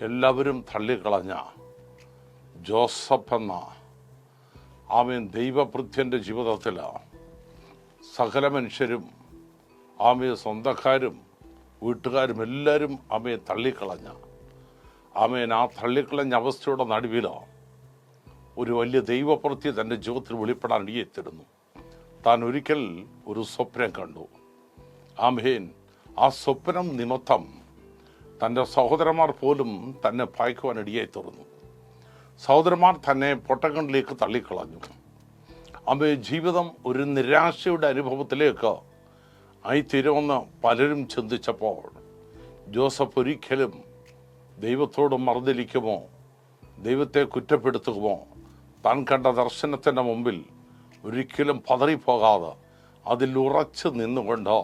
എല്ലാവരും തള്ളിക്കളഞ്ഞ ജോസഫ് എന്ന ആമേൻ ദൈവഭൃത്യൻ്റെ ജീവിതത്തിൽ സകല മനുഷ്യരും സ്വന്തക്കാരും വീട്ടുകാരും എല്ലാവരും തള്ളിക്കളഞ്ഞ ആ തള്ളിക്കളഞ്ഞ അവസ്ഥയുടെ നടുവിൽ ഒരു വലിയ ദൈവപ്രവൃത്തി തൻ്റെ ജീവിതത്തിൽ വെളിപ്പെടാൻ ഇടയായിത്തീരുന്നു. താൻ ഒരിക്കൽ ഒരു സ്വപ്നം കണ്ടു. ആ സ്വപ്നം നിമിത്തം തൻ്റെ സഹോദരന്മാർ പോലും തന്നെ ഭയക്കുവാൻ ഇടയായിത്തീർന്നു. സഹോദരന്മാർ തന്നെ പൊട്ടക്കണ്ടിലേക്ക് തള്ളിക്കളഞ്ഞു. ജീവിതം ഒരു നിരാശയുടെ അനുഭവത്തിലേക്ക് ആയിത്തീരുമെന്ന് പലരും ചിന്തിച്ചപ്പോൾ ജോസഫ് ഒരിക്കലും ദൈവത്തോട് മറുതലിക്കുമോ, ദൈവത്തെ കുറ്റപ്പെടുത്തുമോ, താൻ കണ്ട ദർശനത്തിൻ്റെ മുമ്പിൽ ഒരിക്കലും പതറിപ്പോകാതെ അതിൽ ഉറച്ചു നിന്നുകൊണ്ട്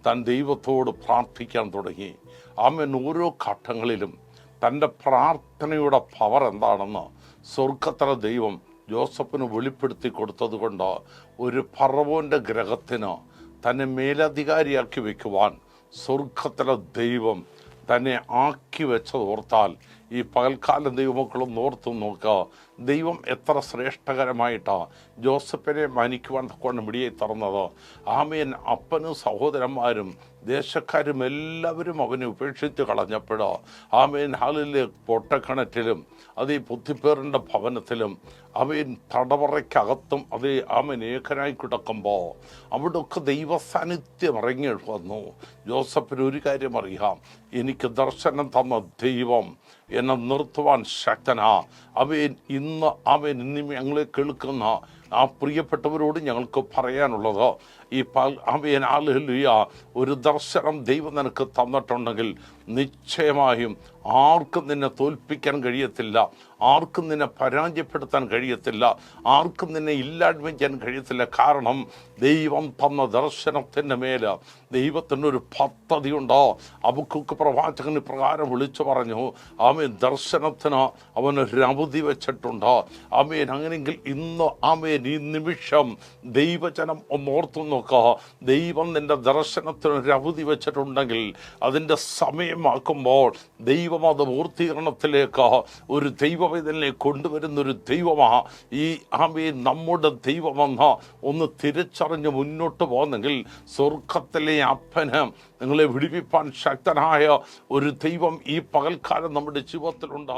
താൻ ദൈവത്തോട് പ്രാർത്ഥിക്കാൻ തുടങ്ങി. ഓരോ ഘട്ടങ്ങളിലും തൻ്റെ പ്രാർത്ഥനയുടെ പവർ എന്താണെന്ന് സ്വർഗത്തിലെ ദൈവം ജോസഫിന് വെളിപ്പെടുത്തി കൊടുത്തതുകൊണ്ട് ഒരു ഫറവോൻ്റെ ഗ്രഹത്തിന് തന്നെ മേലധികാരിയാക്കി വയ്ക്കുവാൻ സ്വർഗത്തിലെ ദൈവം തന്നെ ആക്കി വെച്ചതോർത്താൽ ഈ പകൽക്കാലം ദൈവമക്കളും ഓർത്തു നോക്കുക. ദൈവം എത്ര ശ്രേഷ്ഠകരമായിട്ടാണ് ജോസഫിനെ മാനിക്കുവാൻ കൊണ്ട് മിടിയെ തുറന്നത്. അപ്പനും സഹോദരന്മാരും ദേശക്കാരും എല്ലാവരും അവനെ ഉപേക്ഷിച്ച് കളഞ്ഞപ്പോൾ ഹാലിലെ പൊട്ടക്കിണറ്റിലും ഈ ബുദ്ധിപ്പേറിൻ്റെ ഭവനത്തിലും തടവറയ്ക്കകത്തും ഏകനായി കിടക്കുമ്പോൾ അവിടെയൊക്കെ ദൈവ സാന്നിധ്യം ഇറങ്ങി വന്നു. ജോസഫിന് ഒരു കാര്യം അറിയാം, എനിക്ക് ദർശനം തന്ന ദൈവം എന്നെ നിർത്തുവാൻ ശക്തനാ. ഇന്ന് ഞങ്ങളെ കേൾക്കുന്ന ആ പ്രിയപ്പെട്ടവരോട് ഞങ്ങൾക്ക് പറയാനുള്ളത്, ഈ ഹല്ലേലൂയ, ഒരു ദർശനം ദൈവം നിനക്ക് തന്നിട്ടുണ്ടെങ്കിൽ നിശ്ചയമായും ആർക്കും നിന്നെ തോൽപ്പിക്കാൻ കഴിയത്തില്ല, ആർക്കും നിന്നെ പരാജയപ്പെടുത്താൻ കഴിയത്തില്ല, ആർക്കും നിന്നെ ഇല്ലായ്മയ്ക്കാൻ കഴിയത്തില്ല. കാരണം ദൈവം തന്ന ദർശനത്തിൻ്റെ മേൽ ദൈവത്തിനൊരു പദ്ധതിയുണ്ടോ. ഹബക്കൂക്ക് പ്രവാചകന് പ്രകാരം വിളിച്ചു പറഞ്ഞു, ദർശനത്തിന് അവനൊരു അവധി വെച്ചിട്ടുണ്ട്. അങ്ങനെയെങ്കിൽ ഇന്ന് ഈ നിമിഷം ദൈവജനം ഒന്നോർത്തു നോക്കുക. ദൈവം നിന്റെ ദർശനത്തിനൊരു അവധി വെച്ചിട്ടുണ്ടെങ്കിൽ അതിൻ്റെ സമയമാക്കുമ്പോൾ ദൈവം അത് പൂർത്തീകരണത്തിലേക്ക് ഒരു ദൈവവേദനയെ കൊണ്ടുവരുന്നൊരു ദൈവമാണ് ഈ നമ്മുടെ ദൈവമെന്ന് ഒന്ന് തിരിച്ചറിഞ്ഞ് മുന്നോട്ട് പോകുന്നെങ്കിൽ സ്വർഗത്തിലെ അപ്പന് നിങ്ങളെ വിടിവിപ്പാൻ ശക്തനായ ഒരു ദൈവം ഈ പകൽക്കാലം നമ്മുടെ ജീവിതത്തിലുണ്ട്.